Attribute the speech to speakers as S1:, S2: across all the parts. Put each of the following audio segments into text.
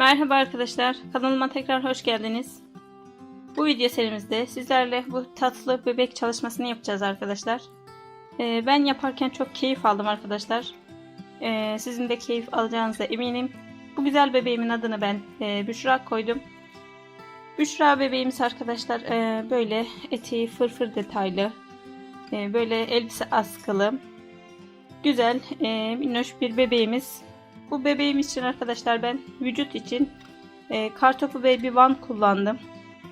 S1: Merhaba arkadaşlar, kanalıma tekrar hoş geldiniz. Bu video serimizde sizlerle bu tatlı bebek çalışmasını yapacağız arkadaşlar. Ben yaparken çok keyif aldım arkadaşlar. Sizin de keyif alacağınıza eminim. Bu güzel bebeğimin adını ben Büşra koydum. Büşra bebeğimiz arkadaşlar böyle eteği fırfır detaylı, böyle elbise askılı, güzel minnoş bir bebeğimiz. Bu bebeğim için arkadaşlar ben vücut için Kartopu Baby One kullandım.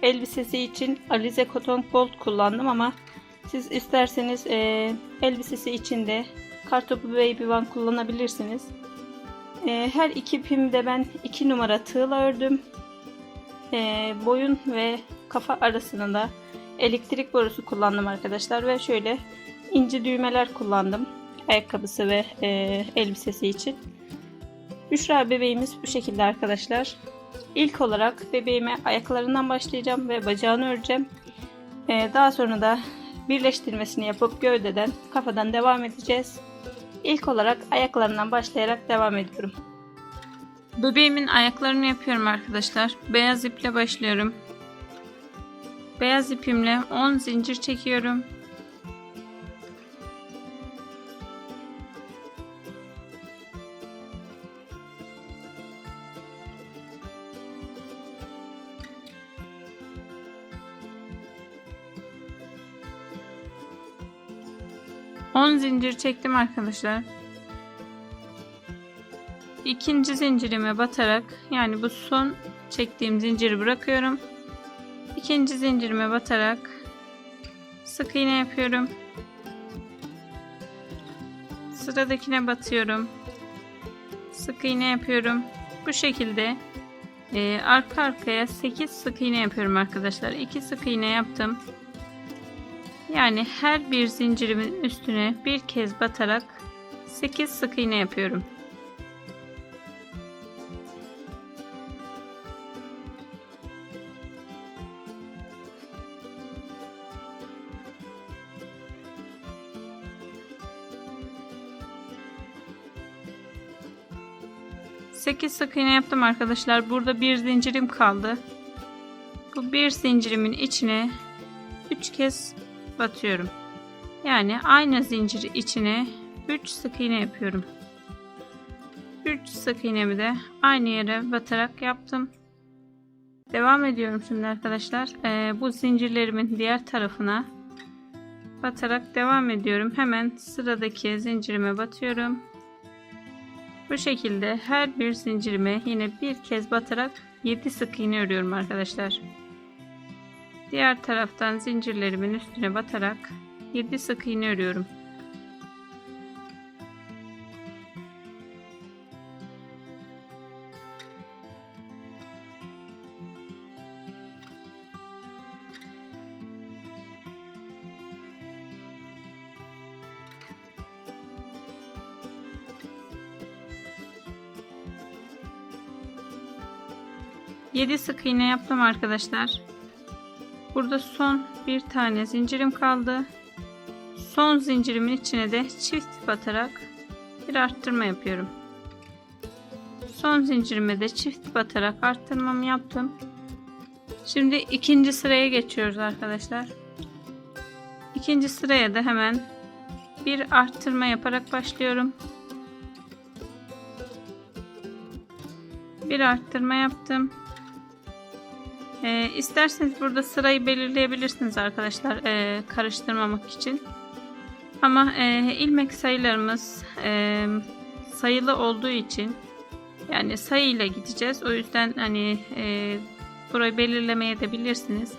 S1: Elbisesi için Alize Cotton Gold kullandım ama siz isterseniz elbisesi için de Kartopu Baby One kullanabilirsiniz. Her iki ipimde ben 2 numara tığla ördüm. Boyun ve kafa arasında da elektrik borusu kullandım arkadaşlar ve şöyle ince düğmeler kullandım ayakkabısı ve elbisesi için. Büşra bebeğimiz bu şekilde arkadaşlar. İlk olarak bebeğime ayaklarından başlayacağım ve bacağını öreceğim. Daha sonra da birleştirmesini yapıp gövdeden, kafadan devam edeceğiz. İlk olarak ayaklarından başlayarak devam ediyorum. Bebeğimin ayaklarını yapıyorum arkadaşlar. Beyaz iple başlıyorum. Beyaz ipimle 10 zincir çekiyorum. Zincir çektim arkadaşlar. İkinci zincirime batarak, yani bu son çektiğim zinciri bırakıyorum. İkinci zincirime batarak sık iğne yapıyorum. Sıradakine batıyorum. Sık iğne yapıyorum. Bu şekilde arka arkaya 8 sık iğne yapıyorum arkadaşlar. 2 sık iğne yaptım. Yani her bir zincirimin üstüne bir kez batarak 8 sık iğne yapıyorum. Sekiz sık iğne yaptım arkadaşlar. Burada bir zincirim kaldı. Bu bir zincirimin içine 3 kez batıyorum. Yani aynı zincir içine 3 sık iğne yapıyorum. 3 sık iğnemi de aynı yere batarak yaptım. Devam ediyorum şimdi arkadaşlar. Bu zincirlerimin diğer tarafına batarak devam ediyorum. Hemen sıradaki zincirime batıyorum. Bu şekilde her bir zincirime yine bir kez batarak 7 sık iğne örüyorum arkadaşlar. Diğer taraftan zincirlerimin üstüne batarak 7 sık iğne örüyorum. Yedi sık iğne yaptım arkadaşlar. Burada son bir tane zincirim kaldı. Son zincirimin içine de çift batarak bir arttırma yapıyorum. Son zincirime de çift batarak arttırmamı yaptım. Şimdi ikinci sıraya geçiyoruz arkadaşlar. İkinci sıraya da hemen bir arttırma yaparak başlıyorum. Bir arttırma yaptım. İsterseniz burada sırayı belirleyebilirsiniz arkadaşlar, karıştırmamak için. Ama ilmek sayılarımız sayılı olduğu için, yani sayıyla gideceğiz. O yüzden hani burayı belirlemeye de bilirsiniz.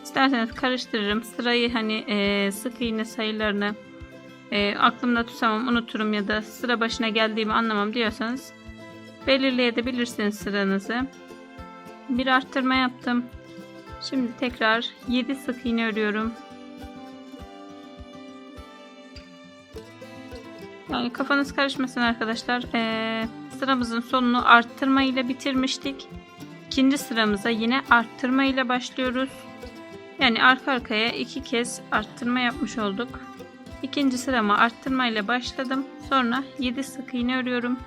S1: İsterseniz karıştırırım. Sırayı hani sık iğne sayılarını aklımda tutamam, unuturum ya da sıra başına geldiğimi anlamam diyorsanız belirleyebilirsiniz sıranızı. Bir arttırma yaptım. Şimdi tekrar 7 sık iğne örüyorum. Yani kafanız karışmasın arkadaşlar. Sıramızın sonunu arttırma ile bitirmiştik. İkinci sıramıza yine arttırma ile başlıyoruz. Yani arka arkaya 2 kez arttırma yapmış olduk. İkinci sırama arttırma ile başladım. Sonra 7 sık iğne örüyorum.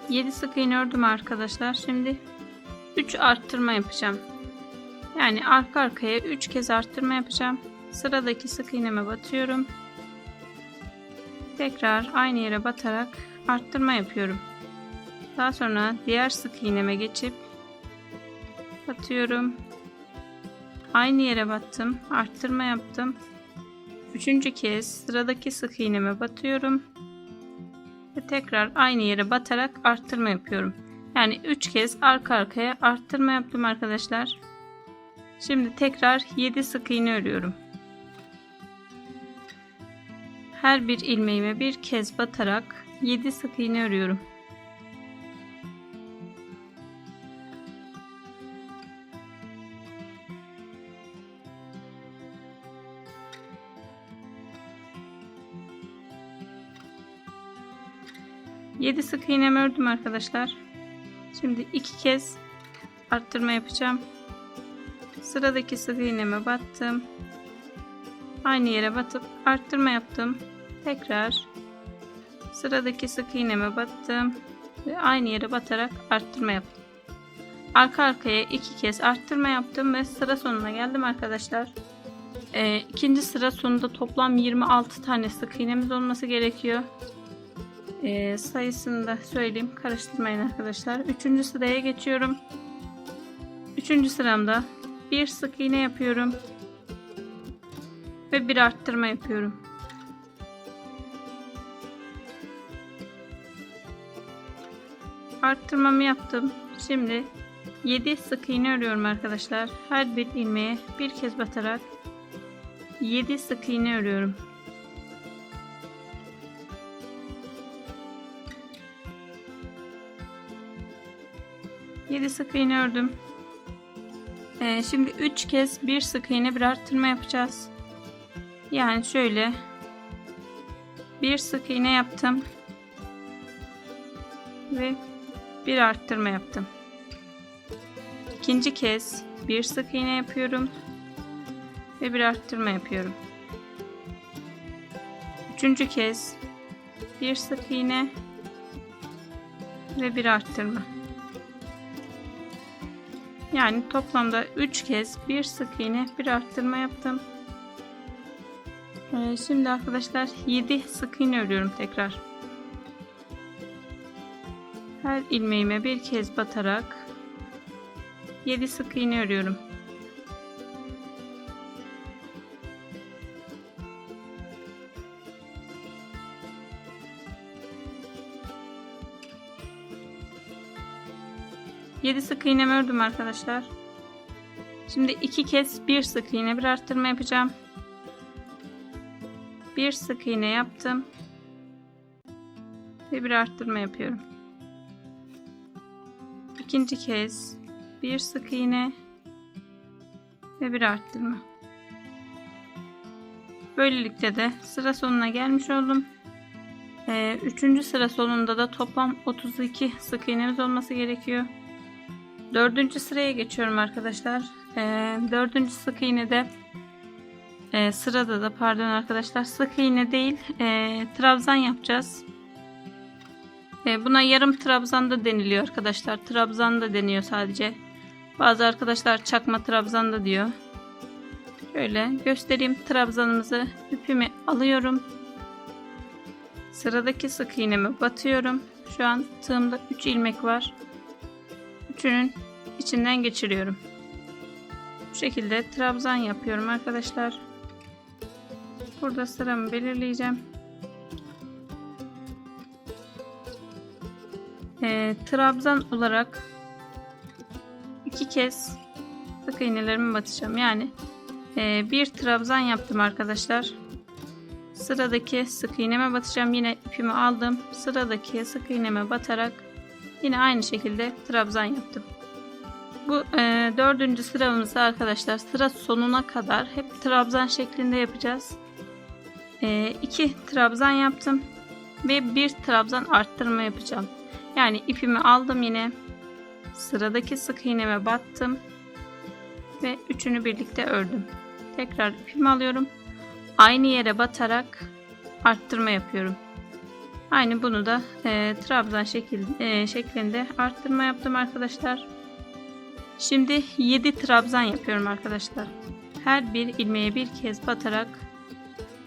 S1: 7 sık iğne ördüm arkadaşlar. Şimdi 3 arttırma yapacağım. Yani arka arkaya 3 kez arttırma yapacağım. Sıradaki sık iğneme batıyorum. Tekrar aynı yere batarak arttırma yapıyorum. Daha sonra diğer sık iğneme geçip batıyorum. Aynı yere battım, arttırma yaptım. Üçüncü kez sıradaki sık iğneme batıyorum ve tekrar aynı yere batarak arttırma yapıyorum. Yani 3 kez arka arkaya arttırma yaptım arkadaşlar. Şimdi tekrar 7 sık iğne örüyorum. Her bir ilmeğime bir kez batarak 7 sık iğne örüyorum. Yedi sık iğnemi ördüm arkadaşlar. Şimdi 2 kez arttırma yapacağım. Sıradaki sık iğneme battım. Aynı yere batıp arttırma yaptım. Tekrar sıradaki sık iğneme battım ve aynı yere batarak arttırma yaptım. Arka arkaya 2 kez arttırma yaptım ve sıra sonuna geldim arkadaşlar. İkinci sıra sonunda toplam 26 tane sık iğnemiz olması gerekiyor. Sayısını da söyleyeyim, karıştırmayın arkadaşlar. 3. sıraya geçiyorum. 3. sıramda bir sık iğne yapıyorum ve bir arttırma yapıyorum. Arttırmamı yaptım. Şimdi 7 sık iğne örüyorum arkadaşlar. Her bir ilmeğe bir kez batarak 7 sık iğne örüyorum. Sık iğne ördüm. Şimdi 3 kez bir sık iğne bir arttırma yapacağız. Yani şöyle bir sık iğne yaptım ve bir arttırma yaptım. İkinci kez bir sık iğne yapıyorum ve bir arttırma yapıyorum. Üçüncü kez bir sık iğne ve bir arttırma. Yani toplamda 3 kez bir sık iğne bir arttırma yaptım. Şimdi arkadaşlar 7 sık iğne örüyorum tekrar. Her ilmeğime bir kez batarak 7 sık iğne örüyorum. Yedi sık iğnemi ördüm arkadaşlar. Şimdi 2 kez bir sık iğne bir arttırma yapacağım. Bir sık iğne yaptım ve bir arttırma yapıyorum. İkinci kez bir sık iğne ve bir arttırma. Böylelikle de sıra sonuna gelmiş oldum. 3. sıra sonunda da toplam 32 sık iğnemiz olması gerekiyor. 4. sıraya geçiyorum arkadaşlar. 4. sık iğnede sırada da pardon arkadaşlar, sık iğne değil trabzan yapacağız. Buna yarım trabzan da deniliyor arkadaşlar. Trabzan da deniyor sadece. Bazı arkadaşlar çakma trabzan da diyor. Şöyle göstereyim. Trabzanımızı, ipimi alıyorum. Sıradaki sık iğneme batıyorum. Şu an tığımda 3 ilmek var. Üçünün içinden geçiriyorum. Bu şekilde trabzan yapıyorum arkadaşlar. Burada sıramı belirleyeceğim. Trabzan olarak 2 kez sık iğnelerimi batacağım. Yani bir trabzan yaptım arkadaşlar. Sıradaki sık iğneme batacağım. Yine ipimi aldım. Sıradaki sık iğneme batarak yine aynı şekilde trabzan yaptım. Bu 4. sıramızı arkadaşlar sıra sonuna kadar hep trabzan şeklinde yapacağız. 2 trabzan yaptım ve bir trabzan arttırma yapacağım. Yani ipimi aldım, yine sıradaki sık iğneme battım ve üçünü birlikte ördüm. Tekrar ipimi alıyorum. Aynı yere batarak arttırma yapıyorum. Aynı bunu da trabzan şeklinde arttırma yaptım arkadaşlar. Şimdi 7 trabzan yapıyorum arkadaşlar. Her bir ilmeğe bir kez batarak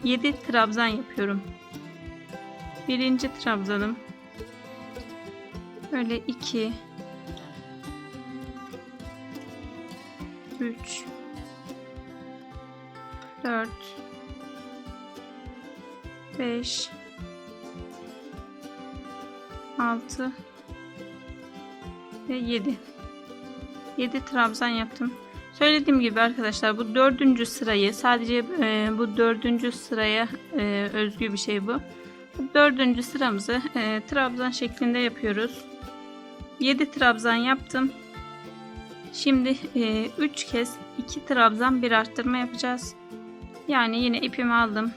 S1: 7 trabzan yapıyorum. Birinci trabzanım. Böyle 2 3 4 5 6 ve 7 trabzan yaptım. Söylediğim gibi arkadaşlar, bu dördüncü sırayı sadece bu dördüncü sıraya özgü bir şey bu. Dördüncü sıramızı trabzan şeklinde yapıyoruz. 7 trabzan yaptım. Şimdi 3 kez 2 trabzan bir arttırma yapacağız. Yani yine ipimi aldım.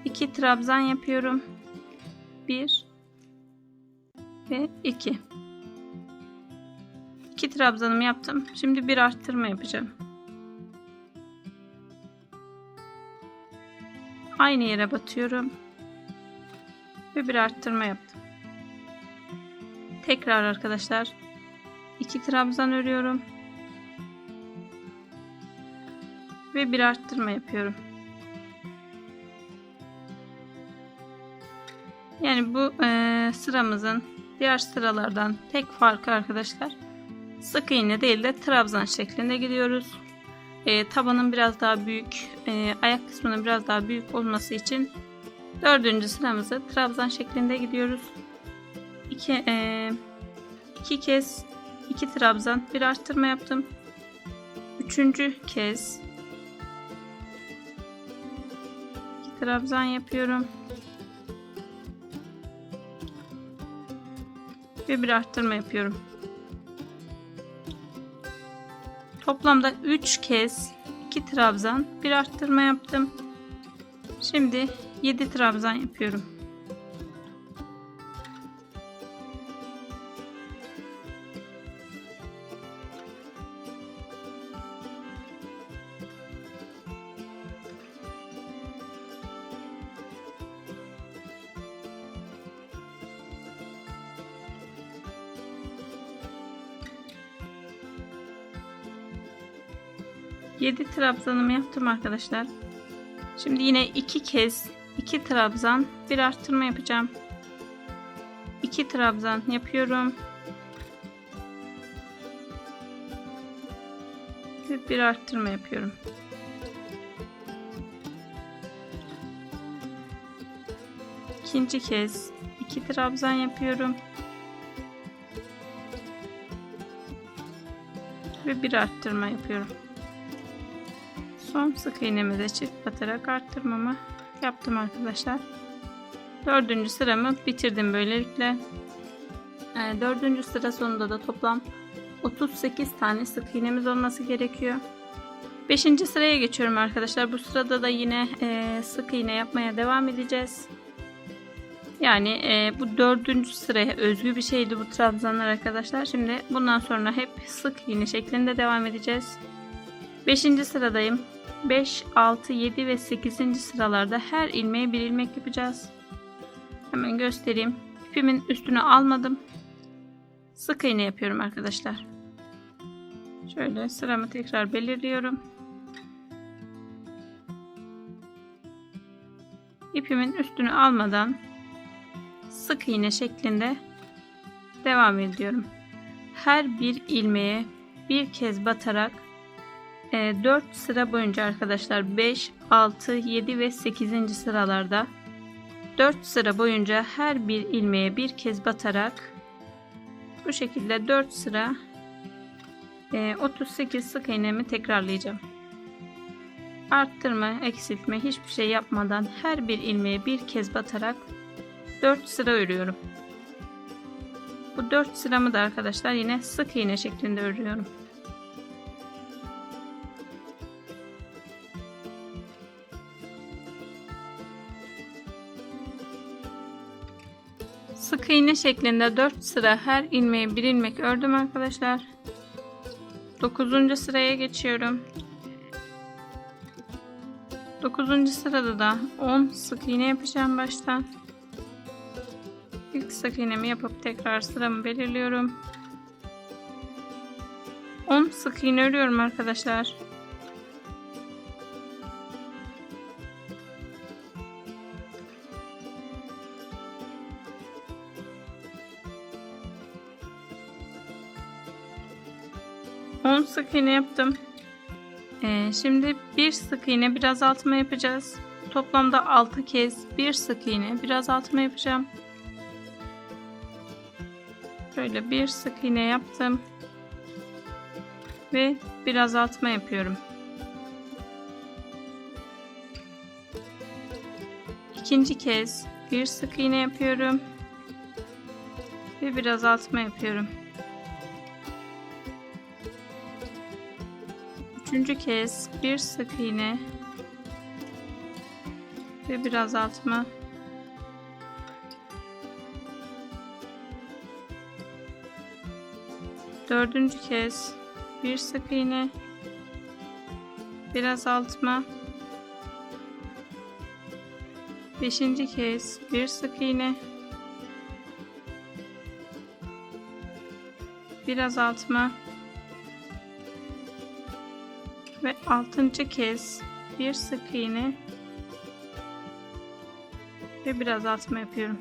S1: 2 trabzan yapıyorum. 1 ve 2. 2 trabzanımı yaptım. Şimdi bir arttırma yapacağım. Aynı yere batıyorum ve bir arttırma yaptım. Tekrar arkadaşlar 2 trabzan örüyorum ve bir arttırma yapıyorum. Yani bu sıramızın diğer sıralardan tek farkı arkadaşlar, sık iğne değil de trabzan şeklinde gidiyoruz. Tabanın biraz daha büyük, ayak kısmının biraz daha büyük olması için dördüncü sıramızı trabzan şeklinde gidiyoruz. 2 kez 2 trabzan bir arttırma yaptım. Üçüncü kez 2 trabzan yapıyorum ve bir arttırma yapıyorum. Toplamda 3 kez 2 trabzan bir arttırma yaptım. Şimdi 7 trabzan yapıyorum. Yedi trabzanımı yaptım arkadaşlar. Şimdi yine 2 kez 2 trabzan bir arttırma yapacağım. 2 trabzan yapıyorum ve bir arttırma yapıyorum. İkinci kez 2 trabzan yapıyorum ve bir arttırma yapıyorum. Son sık iğnemi de çift batarak arttırmamı yaptım arkadaşlar. Dördüncü sıramı bitirdim böylelikle. Dördüncü sıra sonunda da toplam 38 tane sık iğnemiz olması gerekiyor. 5. sıraya geçiyorum arkadaşlar. Bu sırada da yine sık iğne yapmaya devam edeceğiz. Yani bu dördüncü sıraya özgü bir şeydi bu trabzanlar arkadaşlar. Şimdi bundan sonra hep sık iğne şeklinde devam edeceğiz. 5. sıradayım. 5, 6, 7 ve 8. sıralarda her ilmeğe bir ilmek yapacağız. Hemen göstereyim. İpimin üstüne almadım. Sık iğne yapıyorum arkadaşlar. Şöyle sıramı tekrar belirliyorum. İpimin üstünü almadan sık iğne şeklinde devam ediyorum. Her bir ilmeğe bir kez batarak 4 sıra boyunca arkadaşlar 5, 6, 7 ve 8. sıralarda 4 sıra boyunca her bir ilmeğe bir kez batarak bu şekilde 4 sıra 38 sık iğnemi tekrarlayacağım. Arttırma, eksiltme hiçbir şey yapmadan her bir ilmeğe bir kez batarak 4 sıra örüyorum. Bu 4 sıramı da arkadaşlar yine sık iğne şeklinde örüyorum. Sık iğne şeklinde 4 sıra her ilmeğe bir ilmek ördüm arkadaşlar. 9. sıraya geçiyorum. 9. sırada da 10 sık iğne yapacağım baştan. İlk sık iğnemi yapıp tekrar sıramı belirliyorum. 10 sık iğne örüyorum arkadaşlar. Sık iğne yaptım. Şimdi bir sık iğne bir azaltma yapacağız. Toplamda 6 kez bir sık iğne bir azaltma yapacağım. Şöyle bir sık iğne yaptım ve bir azaltma yapıyorum. İkinci kez bir sık iğne yapıyorum ve bir azaltma yapıyorum. Üçüncü kez bir sık iğne ve bir azaltma. Dördüncü kez bir sık iğne, bir azaltma. Beşinci kez bir sık iğne, bir azaltma. Ve 6. kez bir sık iğne ve bir azaltma yapıyorum.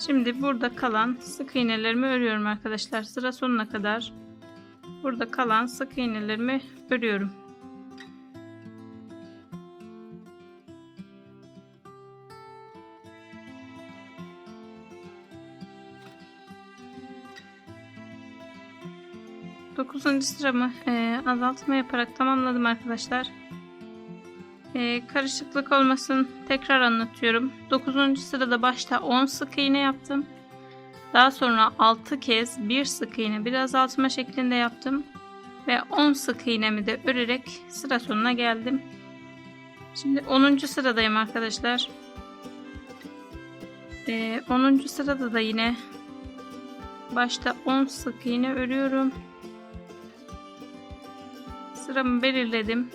S1: Şimdi burada kalan sık iğnelerimi örüyorum arkadaşlar. Sıra sonuna kadar burada kalan sık iğnelerimi örüyorum. Dokuzuncu sıramı azaltma yaparak tamamladım arkadaşlar. Karışıklık olmasın, tekrar anlatıyorum. 9. sırada başta 10 sık iğne yaptım. Daha sonra 6 kez bir sık iğne bir azaltma şeklinde yaptım. Ve 10 sık iğnemi de örerek sıra sonuna geldim. Şimdi 10. sıradayım arkadaşlar. 10. sırada da yine başta 10 sık iğne örüyorum. Sıramı belirledim.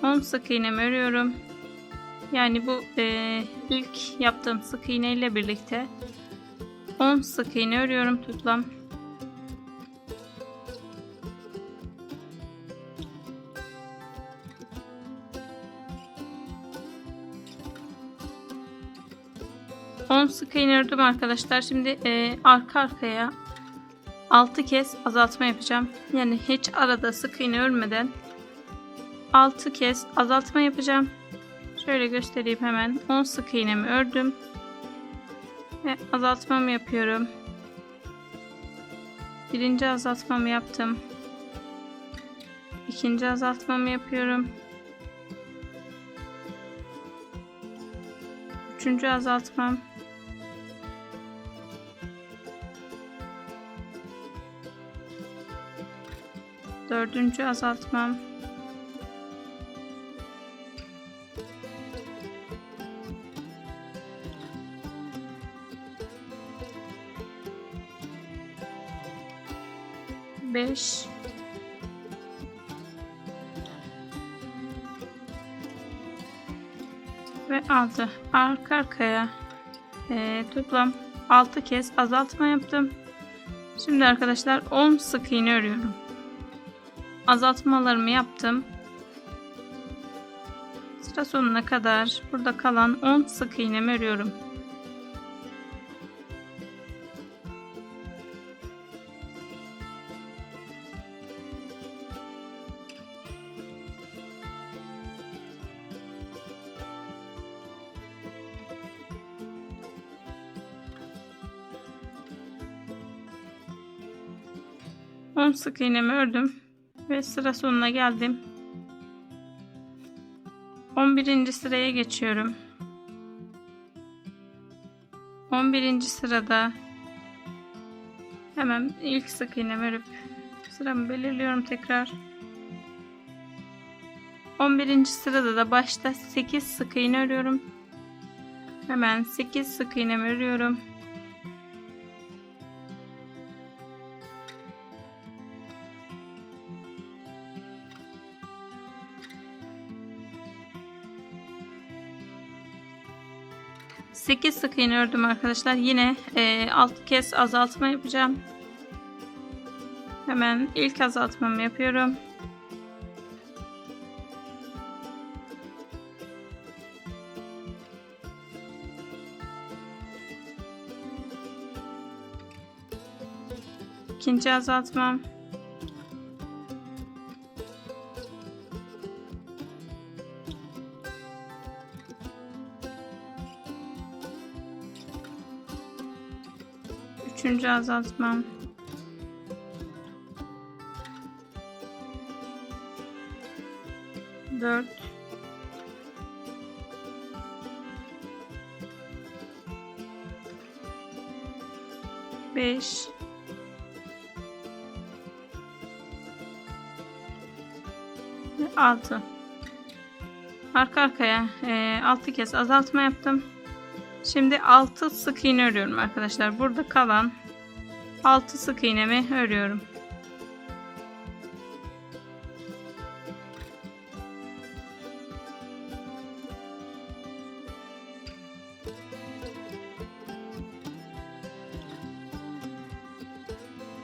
S1: 10 sık iğnemi örüyorum. Yani bu ilk yaptığım sık iğne ile birlikte 10 sık iğne örüyorum toplam. Sık iğne ördüm arkadaşlar. Şimdi arka arkaya 6 kez azaltma yapacağım. Yani hiç arada sık iğne örmeden 6 kez azaltma yapacağım. Şöyle göstereyim hemen. 10 sık iğnemi ördüm ve azaltmamı yapıyorum. Birinci azaltmamı yaptım. İkinci azaltmamı yapıyorum. Üçüncü azaltmam. Dördüncü azaltmam. Beş. Ve 6. Arka arkaya toplam 6 kez azaltma yaptım. Şimdi arkadaşlar 10 sık iğne örüyorum. Azaltmalarımı yaptım. Sıra sonuna kadar burada kalan 10 sık iğnemi örüyorum. Sık iğnemi ördüm ve sıra sonuna geldim. 11. sıraya geçiyorum. 11. sırada hemen ilk sık iğnemi örüp sıramı belirliyorum tekrar. 11. sırada da başta 8 sık iğne örüyorum. Hemen 8 sık iğnemi örüyorum. 8 sık iğne ördüm arkadaşlar. Yine 6 kez azaltma yapacağım. Hemen ilk azaltmamı yapıyorum. İkinci azaltmam. Üçüncü azaltmam. Dört. Beş. 6. Arka arkaya 6 kez azaltma yaptım. Şimdi 6 sık iğne örüyorum arkadaşlar. Burada kalan 6 sık iğnemi örüyorum.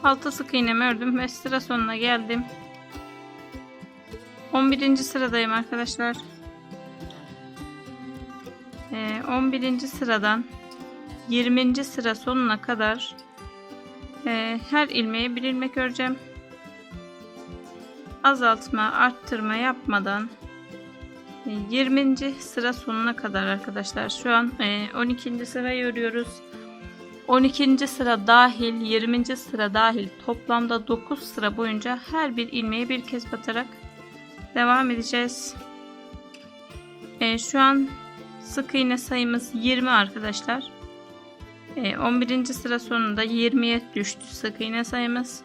S1: Altı sık iğnemi ördüm ve sıra sonuna geldim. 11. sıradayım arkadaşlar. 11. sıradan 20. sıra sonuna kadar her ilmeğe bir ilmek öreceğim. Azaltma, arttırma yapmadan 20. sıra sonuna kadar arkadaşlar. Şu an 12. sırayı örüyoruz. 12. sıra dahil, 20. sıra dahil toplamda 9 sıra boyunca her bir ilmeğe bir kez batarak devam edeceğiz. Şu an sık iğne sayımız 20 arkadaşlar. 11. sıra sonunda 20'ye düştü sık iğne sayımız.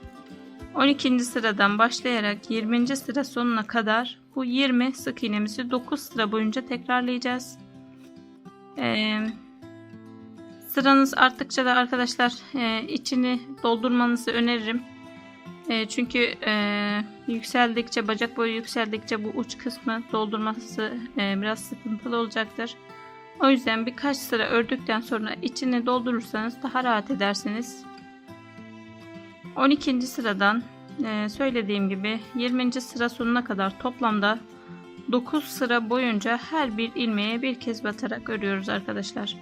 S1: 12. sıradan başlayarak 20. sıra sonuna kadar bu 20 sık iğnemizi 9 sıra boyunca tekrarlayacağız. Sıranız arttıkça da arkadaşlar içini doldurmanızı öneririm. Çünkü yükseldikçe, bacak boyu yükseldikçe bu uç kısmı doldurması biraz sıkıntılı olacaktır. O yüzden birkaç sıra ördükten sonra içini doldurursanız daha rahat edersiniz. 12. sıradan söylediğim gibi 20. sıra sonuna kadar toplamda 9 sıra boyunca her bir ilmeğe bir kez batarak örüyoruz arkadaşlar.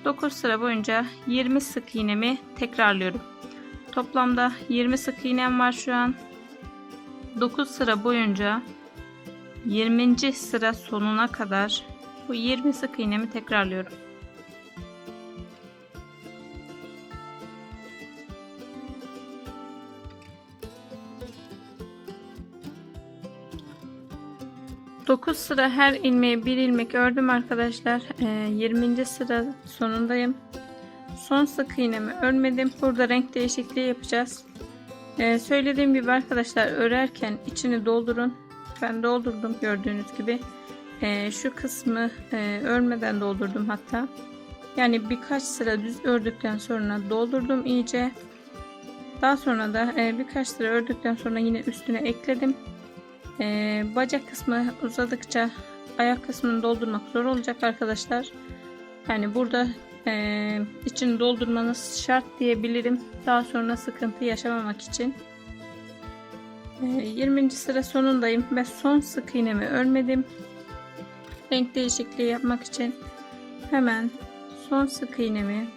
S1: 9 sıra boyunca 20 sık iğnemi tekrarlıyorum. Toplamda 20 sık iğnem var şu an. 9 sıra boyunca 20. sıra sonuna kadar bu 20 sık iğnemi tekrarlıyorum. Dokuz sıra her ilmeğe bir ilmek ördüm arkadaşlar. 20. sıra sonundayım. Son sık iğnemi örmedim. Burada renk değişikliği yapacağız. Söylediğim gibi arkadaşlar örerken içini doldurun. Ben doldurdum gördüğünüz gibi. Şu kısmı örmeden doldurdum hatta. Yani birkaç sıra düz ördükten sonra doldurdum iyice. Daha sonra da birkaç sıra ördükten sonra yine üstüne ekledim. Bacak kısmı uzadıkça ayak kısmını doldurmak zor olacak arkadaşlar. Yani burada içini doldurmanız şart diyebilirim. Daha sonra sıkıntı yaşamamak için. 20. sıra sonundayım ve son sık iğnemi örmedim. Renk değişikliği yapmak için hemen son sık iğnemi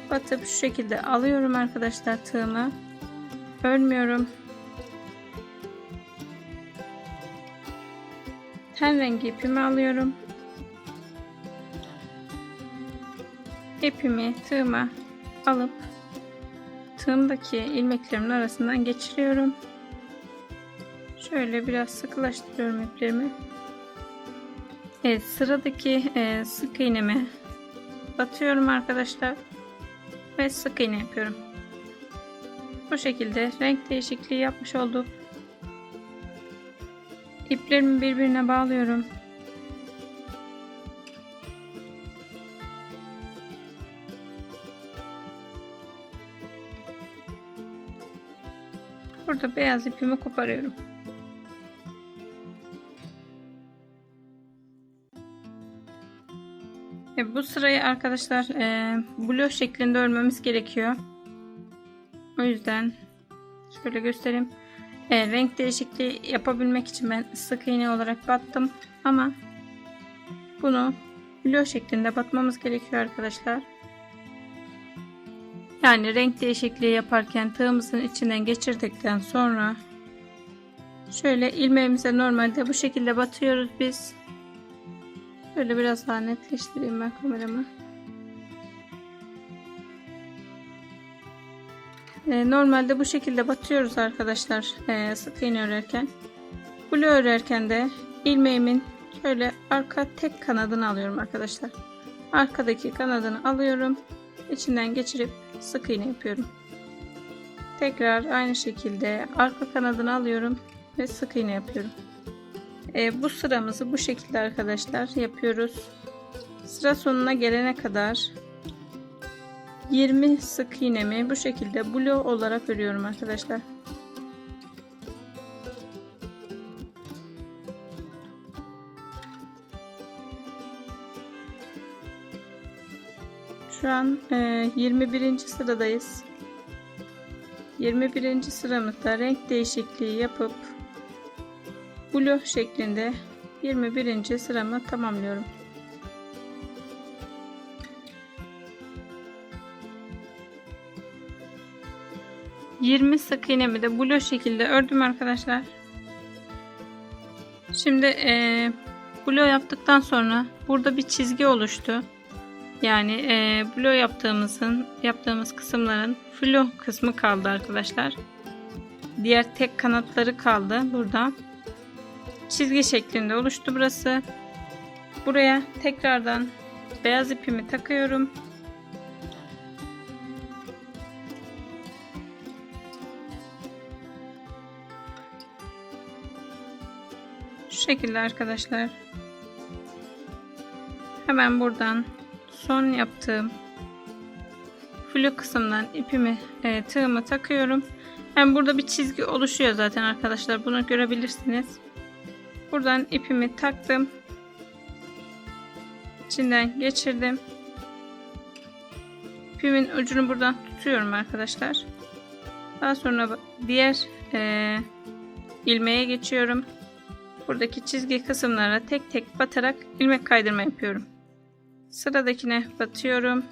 S1: batıp şu şekilde alıyorum arkadaşlar tığımı. Örmüyorum. Ten rengi ipimi alıyorum. İpimi tığıma alıp tığımdaki ilmeklerimin arasından geçiriyorum. Şöyle biraz sıkılaştırıyorum iplerimi. Evet, sıradaki sık iğnemi batıyorum arkadaşlar ve sık iğne yapıyorum. Bu şekilde renk değişikliği yapmış olduk. İplerimi birbirine bağlıyorum. Burada beyaz ipimi koparıyorum. Bu sırayı arkadaşlar blok şeklinde örmemiz gerekiyor. O yüzden şöyle göstereyim. Renk değişikliği yapabilmek için ben sık iğne olarak battım. Ama bunu blok şeklinde batmamız gerekiyor arkadaşlar. Yani renk değişikliği yaparken tığımızın içinden geçirdikten sonra şöyle ilmeğimize normalde bu şekilde batıyoruz biz. Şöyle biraz daha netleştireyim ben kameramı. Normalde bu şekilde batıyoruz arkadaşlar sık iğne örerken. Blok örerken de ilmeğimin şöyle arka tek kanadını alıyorum arkadaşlar. Arkadaki kanadını alıyorum. İçinden geçirip sık iğne yapıyorum. Tekrar aynı şekilde arka kanadını alıyorum ve sık iğne yapıyorum. Bu sıramızı bu şekilde arkadaşlar yapıyoruz. Sıra sonuna gelene kadar 20 sık iğnemi bu şekilde blok olarak örüyorum arkadaşlar. Şu an 21. sıradayız. 21. sıramızda renk değişikliği yapıp blok şeklinde 21. sıramı tamamlıyorum. ...20 sık iğnemi de blok şekilde ördüm arkadaşlar. Şimdi blok yaptıktan sonra burada bir çizgi oluştu. Yani blok yaptığımız kısımların flor kısmı kaldı arkadaşlar. Diğer tek kanatları kaldı burada. Çizgi şeklinde oluştu burası. Buraya tekrardan beyaz ipimi takıyorum. Şu şekilde arkadaşlar. Hemen buradan son yaptığım flor kısımdan ipimi tığımı takıyorum. Yani burada bir çizgi oluşuyor zaten arkadaşlar. Bunu görebilirsiniz. Buradan ipimi taktım. İçinden geçirdim. İpimin ucunu buradan tutuyorum arkadaşlar. Daha sonra diğer ilmeğe geçiyorum. Buradaki çizgi kısımlara tek tek batarak ilmek kaydırma yapıyorum. Sıradakine batıyorum.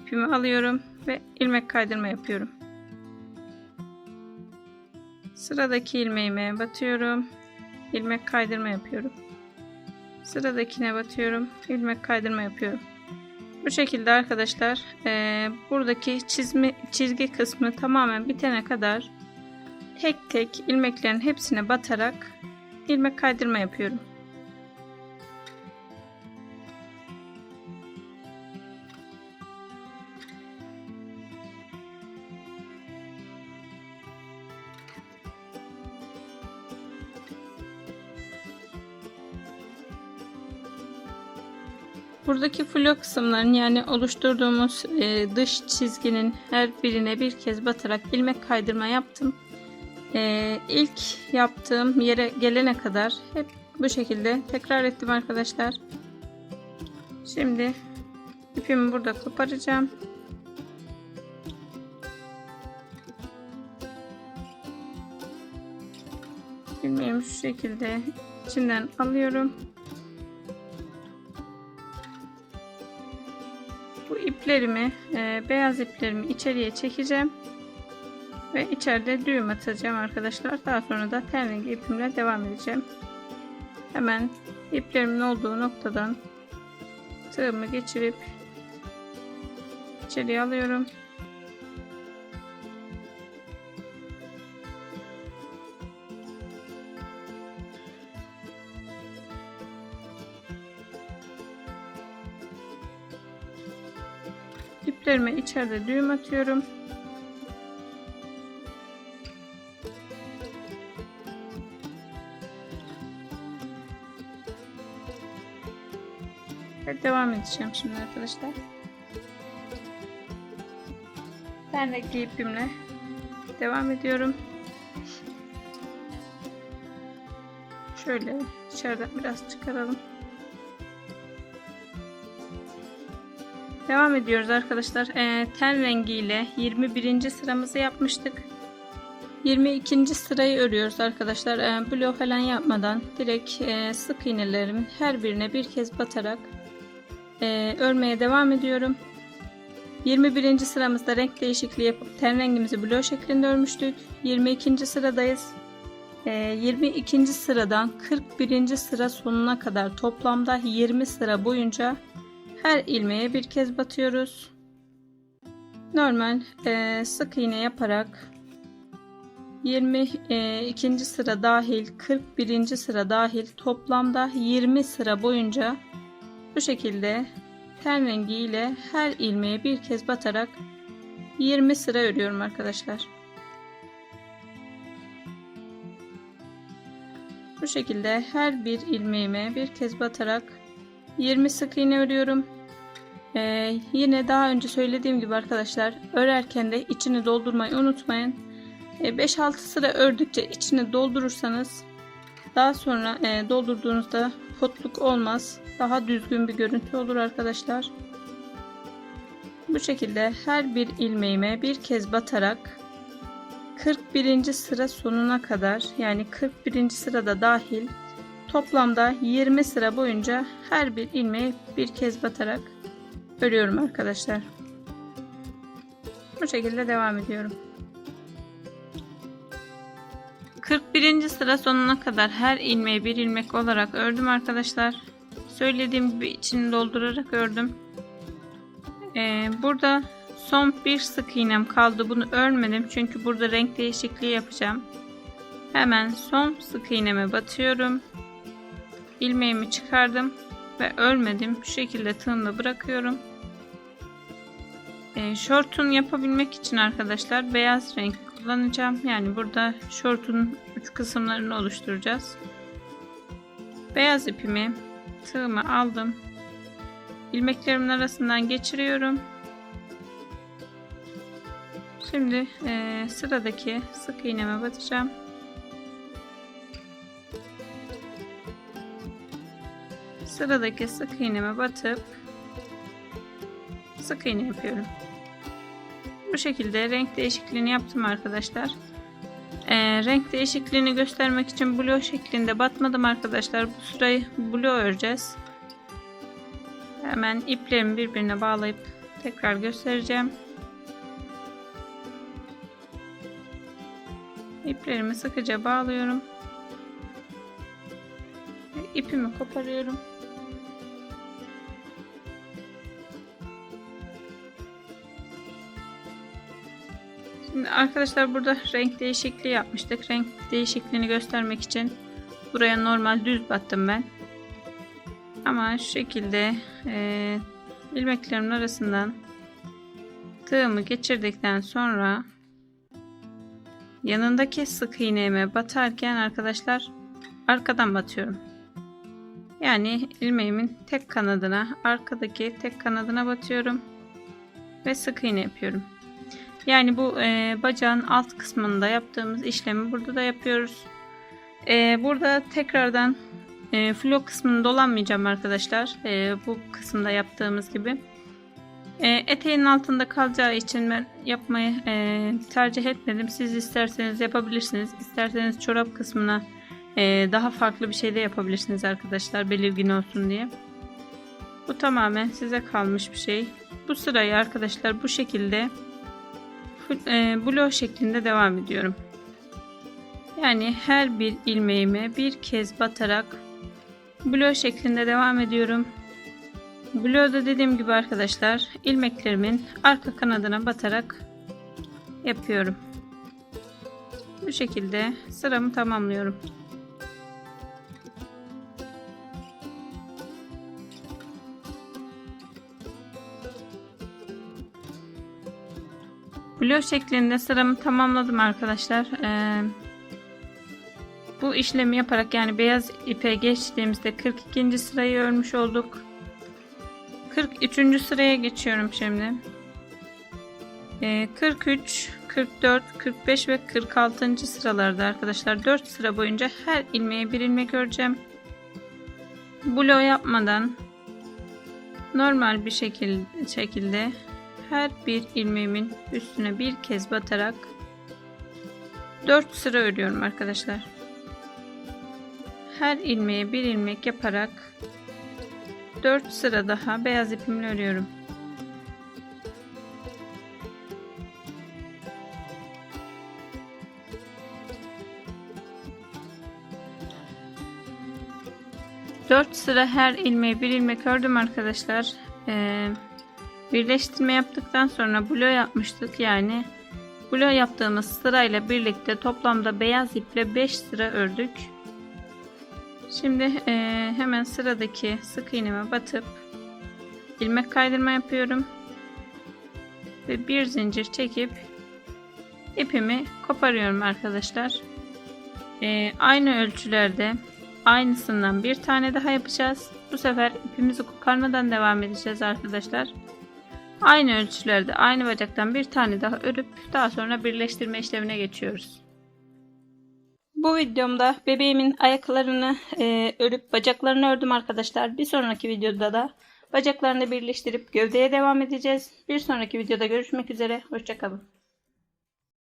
S1: İpimi alıyorum ve ilmek kaydırma yapıyorum. Sıradaki ilmeğime batıyorum. İlmek kaydırma yapıyorum. Sıradakine batıyorum. İlmek kaydırma yapıyorum. Bu şekilde arkadaşlar buradaki çizgi kısmı tamamen bitene kadar tek tek ilmeklerin hepsine batarak ilmek kaydırma yapıyorum. Buradaki flor kısımların yani oluşturduğumuz dış çizginin her birine bir kez batarak ilmek kaydırma yaptım. İlk yaptığım yere gelene kadar hep bu şekilde tekrar ettim arkadaşlar. Şimdi ipimi burada koparacağım. İlmeğimi şu şekilde içinden alıyorum. Bu iplerimi, beyaz iplerimi içeriye çekeceğim ve içeride düğüm atacağım arkadaşlar. Daha sonra da ten rengi ipimle devam edeceğim. Hemen iplerimin olduğu noktadan tığımı geçirip içeriye alıyorum. İplerime içeride düğüm atıyorum. Ve devam edeceğim şimdi arkadaşlar. Ben renkli ipimle devam ediyorum. Şöyle içeriden biraz çıkaralım. Devam ediyoruz arkadaşlar. Ten rengiyle 21. sıramızı yapmıştık. 22. sırayı örüyoruz arkadaşlar. Blok falan yapmadan direkt sık iğnelerimin her birine bir kez batarak örmeye devam ediyorum. 21. sıramızda renk değişikliği yapıp ten rengimizi blok şeklinde örmüştük. 22. sıradayız. 22. sıradan 41. sıra sonuna kadar toplamda 20 sıra boyunca her ilmeğe bir kez batıyoruz. Normal sık iğne yaparak 22. sıra dahil 41. sıra dahil toplamda 20 sıra boyunca bu şekilde ten rengi ile her ilmeğe bir kez batarak 20 sıra örüyorum arkadaşlar. Bu şekilde her bir ilmeğime bir kez batarak 20 sık iğne örüyorum. Yine daha önce söylediğim gibi arkadaşlar, örerken de içini doldurmayı unutmayın. 5-6 sıra ördükçe içini doldurursanız daha sonra doldurduğunuzda potluk olmaz. Daha düzgün bir görüntü olur arkadaşlar. Bu şekilde her bir ilmeğime bir kez batarak 41. sıra sonuna kadar, yani 41. sırada dahil toplamda 20 sıra boyunca her bir ilmeğe bir kez batarak örüyorum arkadaşlar. Bu şekilde devam ediyorum. 41. sıra sonuna kadar her ilmeği bir ilmek olarak ördüm arkadaşlar. Söylediğim gibi içini doldurarak ördüm. Burada son bir sık iğnem kaldı. Bunu örmedim çünkü burada renk değişikliği yapacağım. Hemen son sık iğneme batıyorum. İlmeğimi çıkardım ve örmedim. Bu şekilde tığımda bırakıyorum. Şortun yapabilmek için arkadaşlar beyaz renk kullanacağım. Yani burada şortun uç kısımlarını oluşturacağız. Beyaz ipimi tığıma aldım. İlmeklerimin arasından geçiriyorum. Şimdi sıradaki sık iğneme batacağım. Sıradaki sık iğneme batıp sık iğne yapıyorum. Bu şekilde renk değişikliğini yaptım arkadaşlar. Renk değişikliğini göstermek için blok şeklinde batmadım arkadaşlar. Bu sırayı blok öreceğiz. Hemen iplerimi birbirine bağlayıp tekrar göstereceğim. İplerimi sıkıca bağlıyorum. İpimi koparıyorum. Şimdi arkadaşlar burada renk değişikliği yapmıştık. Renk değişikliğini göstermek için buraya normal düz battım ben. Ama şu şekilde ilmeklerimin arasından tığımı geçirdikten sonra yanındaki sık iğneme batarken arkadaşlar arkadan batıyorum. Yani ilmeğimin tek kanadına, arkadaki tek kanadına batıyorum ve sık iğne yapıyorum. Yani bu bacağın alt kısmında yaptığımız işlemi burada da yapıyoruz. Burada tekrardan flok kısmını dolanmayacağım arkadaşlar. Bu kısımda yaptığımız gibi. Eteğin altında kalacağı için ben yapmayı tercih etmedim. Siz isterseniz yapabilirsiniz. İsterseniz çorap kısmına daha farklı bir şey de yapabilirsiniz arkadaşlar, belirgin olsun diye. Bu tamamen size kalmış bir şey. Bu sırayı arkadaşlar bu şekilde blok şeklinde devam ediyorum. Yani her bir ilmeğime bir kez batarak blok şeklinde devam ediyorum. Bloğu da dediğim gibi arkadaşlar ilmeklerimin arka kanadına batarak yapıyorum. Bu şekilde sıramı tamamlıyorum. Blok şeklinde sıramı tamamladım arkadaşlar. Bu işlemi yaparak, yani beyaz ipe geçtiğimizde 42. sırayı örmüş olduk. 43. sıraya geçiyorum şimdi. 43, 44, 45 ve 46. sıralarda arkadaşlar 4 sıra boyunca her ilmeğe bir ilmek öreceğim. Blok yapmadan normal bir şekilde her bir ilmeğimin üstüne bir kez batarak 4 sıra örüyorum arkadaşlar. Her ilmeğe bir ilmek yaparak 4 sıra daha beyaz ipimle örüyorum. Dört sıra her ilmeğe bir ilmek ördüm arkadaşlar. Birleştirme yaptıktan sonra blö yapmıştık, yani blö yaptığımız sırayla birlikte toplamda beyaz iple 5 sıra ördük. Şimdi hemen sıradaki sık iğneme batıp ilmek kaydırma yapıyorum ve bir zincir çekip ipimi koparıyorum arkadaşlar. Aynı ölçülerde aynısından bir tane daha yapacağız. Bu sefer ipimizi koparmadan devam edeceğiz arkadaşlar. Aynı ölçülerde aynı bacaktan bir tane daha örüp daha sonra birleştirme işlemine geçiyoruz. Bu videomda bebeğimin ayaklarını örüp bacaklarını ördüm arkadaşlar. Bir sonraki videoda da bacaklarını birleştirip gövdeye devam edeceğiz. Bir sonraki videoda görüşmek üzere. Hoşça kalın.